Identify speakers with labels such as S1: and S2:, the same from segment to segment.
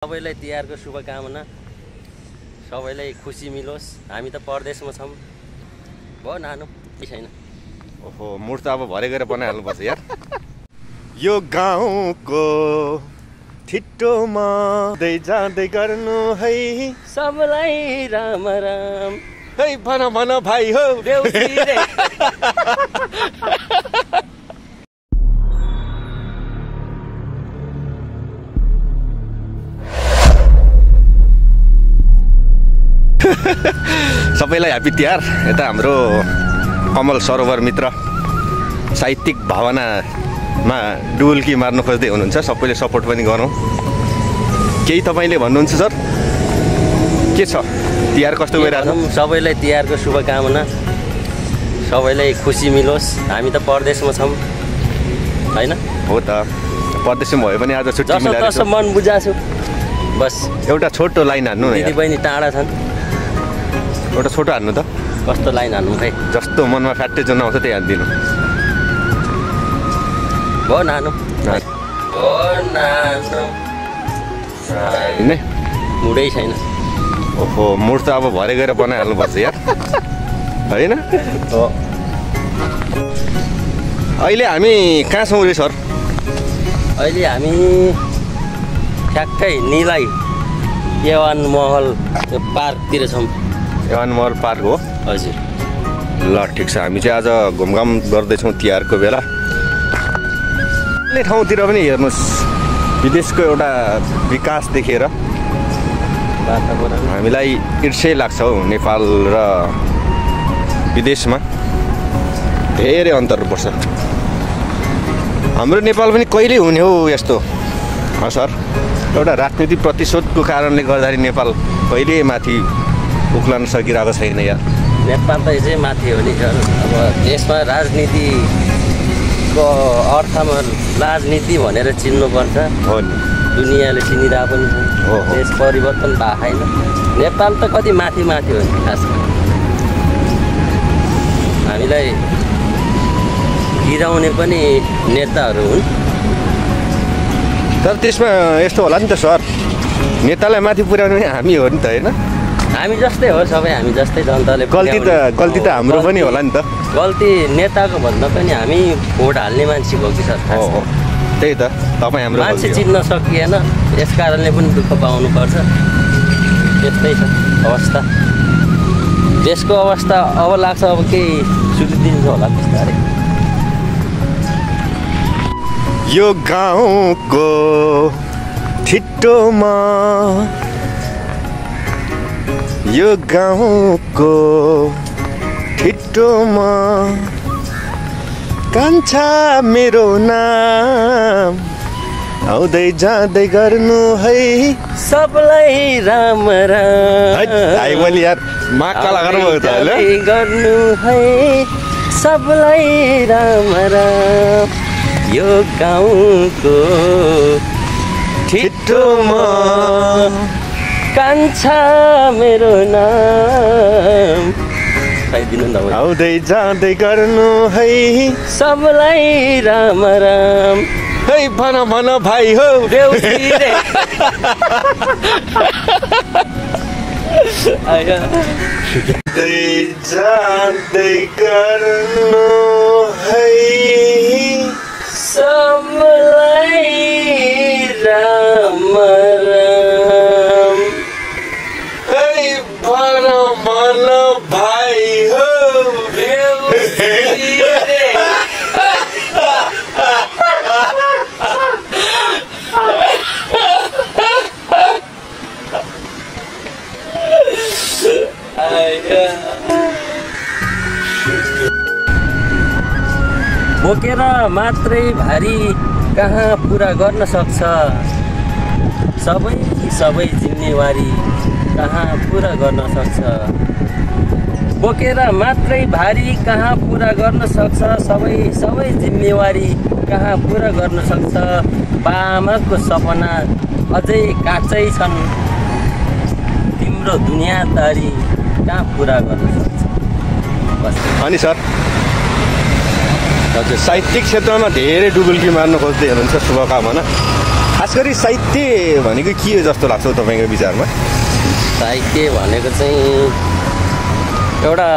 S1: सबैलाई तिहारको शुभकामना, सबैलाई खुसी मिलोस्। हामी त परदेशमा छौँ, भयो नानु छैन।
S2: ओहो, मुड त अब भरे गएर बनाइहाल्नुपर्छ यार। यो गाउँको ठिटोमा जाँदै गर्नु है,
S1: सबलाई राम राम।
S2: है भन भन भाइ हो
S1: देउसी रे।
S2: सबैलाई ह्यापी तिहार। यता हाम्रो कमल सरोवर मित्र साहित्यिक भावनामा डुबुल्की मार्नु खोज्दै हुनुहुन्छ, सबैले सपोर्ट पनि गरौँ। केही तपाईँले भन्नुहुन्छ सर? के छ तिहार कस्तो गइरहेको छ?
S1: सबैलाई तिहारको शुभकामना, सबैलाई खुसी मिलोस्। हामी त परदेशमा छौँ हैन?
S2: हो त, परदेशमा भए पनि आज छुट्टी मिलाएर
S1: जसो मन बुझाछु। बस
S2: एउटा छोटो लाइन हान्नु न।
S1: दिदी बहिनी टाढा छन्,
S2: एउटा छोटो हान्नु त।
S1: कस्तो लाइन हान्नु खै?
S2: जस्तो मनमा फ्याट्टे जुन आउँछ त्यही हानिदिनु।
S1: भयो नानु
S2: नै
S1: मुडै छैन।
S2: ओहो, मुड त अब भरे गएर बनाइहाल्नुपर्छ यार, होइन? अहिले हामी कहाँ छौँ रे सर?
S1: अहिले हामी ठ्याक्कै निलाई एवान महल पार्कतिर छौँ।
S2: एवान महल पार्क हो?
S1: हजुर।
S2: ल ठिक छ, हामी चाहिँ आज घुमघाम गर्दैछौँ तिहारको बेला। अन्य ठाउँतिर पनि हेर्नुहोस्, विदेशको एउटा विकास देखेर हामीलाई ईर्ष्यै लाग्छ हौ। नेपाल र विदेशमा धेरै अन्तर पर्छ। हाम्रो नेपाल पनि कहिले हुने हो यस्तो? सर, एउटा राजनीतिक प्रतिशोधको कारणले गर्दाखेरि नेपाल कहिले माथि उक्लन सकिरहेको छैन यार।
S1: नेपाल त यसै माथि हो नि सर। अब देशमा राजनीतिको अर्थमा राजनीति भनेर चिन्नुपर्छ।
S2: हो नि,
S1: दुनियाँले चिनिरहेको पनि छ। देश परिवर्तन भएको छैन। नेपाल त कति माथि माथि हो नि खास। हामीलाई गिराउने पनि नेताहरू हुन्।
S2: तर त्यसमा यस्तो होला नि त सर, नेतालाई माथि पुर्याउने हामी हो नि त, होइन?
S1: हामी जस्तै हो सबै, हामी जस्तै जनताले।
S2: गल्ती त हाम्रो पनि होला नि त।
S1: गल्ती नेताको भन्दा पनि हामी भोट हाल्ने मान्छेको हो कि सर।
S2: हो, त्यही त, तपाईँ हाम्रो
S1: मान्छे चिन्न सकिएन, यस कारणले पनि दुःख पाउनुपर्छ। त्यस्तै छ अवस्था देशको अवस्था। अब लाग्छ अब केही सुधिदिन्छ होला बिस्तारै।
S2: यो गाउँको ठिटोमा, यो गाउँको ठिटोमा कान्छा मेरो नाम आउँदै जाँदै गर्नु है,
S1: सबलाई राम राम।
S2: मैले यार माकाला गर्नुभयो त
S1: गर्नु है, सबलाई राम राम। यो गाउँको ठिटोमा कान्छा मेरो नाम
S2: आउँदै जाँदै गर्नु है,
S1: सबलाई राम राम।
S2: है भन भन भाइ हो
S1: देउसी रे।
S2: जाँदै गर्नु है,
S1: सबलाई राम राम।
S2: है भन भन भाइ हो
S1: देउसी रे। बोकेर मात्रै भारी कहाँ पुरा गर्न सक्छ, सबै जिम्मेवारी कहाँ पुरा गर्न सक्छ। बोकेर मात्रै भारी कहाँ पुरा गर्न सक्छ, सबै जिम्मेवारी कहाँ पुरा गर्न सक्छ। बामाको सपना अझै काँचै छन्, तिम्रो दुनियादारी कहाँ पुरा गर्न सक्छ।
S2: अनि सर, हजुर साहित्यिक क्षेत्रमा धेरै डुबुल्की मार्न खोज्दै हुनुहुन्छ, शुभकामना। खास खास गरी साहित्य भनेको के हो जस्तो लाग्छ तपाईँको विचारमा?
S1: साहित्य भनेको चाहिँ एउटा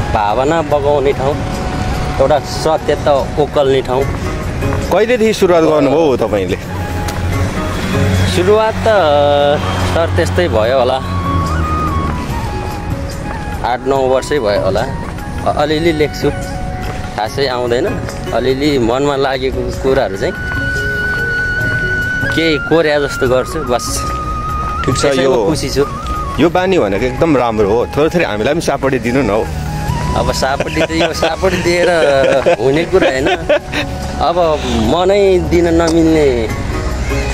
S1: भावना बगाउने ठाउँ, एउटा सत्यता ओकल्ने ठाउँ।
S2: कहिलेदेखि सुरुवात गर्नुभयो तपाईँले?
S1: सुरुवात त सर त्यस्तै भयो होला, 8-9 वर्षै भयो होला। अलिअलि लेख्छु, खासै आउँदैन। अलिअलि मनमा लागेको कुराहरू चाहिँ केही कोर्या जस्तो गर्छु, बस।
S2: ठिक छ, यो
S1: खुसी छु।
S2: यो बानी भनेको एकदम राम्रो हो। थोरै थोरै हामीलाई पनि सापटी दिनु न हौ।
S1: अब सापटी त यो सापटी दिएर हुने कुरा होइन। अब मनै दिन नमिल्ने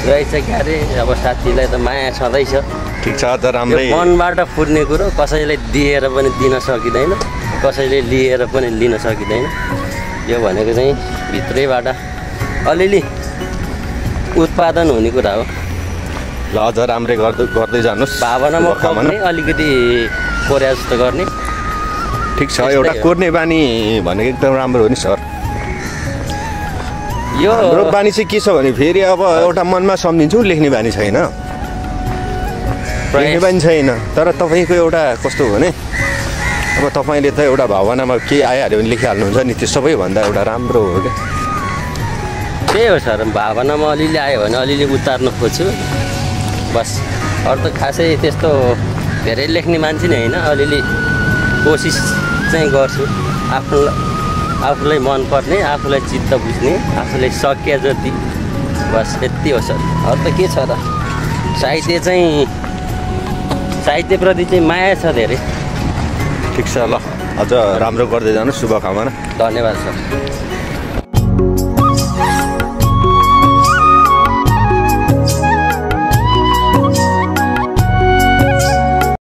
S1: रहेछ क्या अरे। अब साथीलाई त माया छँदैछ।
S2: ठिक छ, त राम्रै।
S1: मनबाट फुट्ने कुरो कसैले दिएर पनि दिन सकिँदैन, कसैले लिएर पनि लिन सकिँदैन। यो भनेको चाहिँ भित्रैबाट अलिअलि उत्पादन हुने कुरा हो।
S2: ल अझ राम्रै गर्दै जानुहोस्।
S1: भावनामा खप्ने, अलिकति कोर्या जस्तो गर्ने।
S2: ठिक छ, एउटा कोर्ने बानी भनेको एकदम राम्रो हो नि सर।
S1: यो
S2: हाम्रो बानी चाहिँ के छ भने फेरि अब एउटा मनमा सम्झिन्छु, लेख्ने बानी छैन। लेख्ने बानी छैन, तर तपाईँको एउटा कस्तो हो भने अब तपाईँले त एउटा भावनामा के आइहाल्यो भने लेखिहाल्नुहुन्छ नि, त्यो सबैभन्दा एउटा राम्रो हो क्या।
S1: त्यही हो सर, भावनामा अलिअलि आयो भने अलिअलि उतार्न खोज्छु, बस। अरू त खासै त्यस्तो धेरै लेख्ने मान्छे नै होइन। अलिअलि कोसिस चाहिँ गर्छु, आफूलाई मनपर्ने, आफूलाई चित्त बुझ्ने, आफूलाई सकिया जति, बस यति हो सर। अरू त के छ र, साहित्यप्रति चाहिँ माया छ धेरै।
S2: ठिक छ, ल अझ राम्रो गर्दै जानु, शुभकामना।
S1: धन्यवाद सर।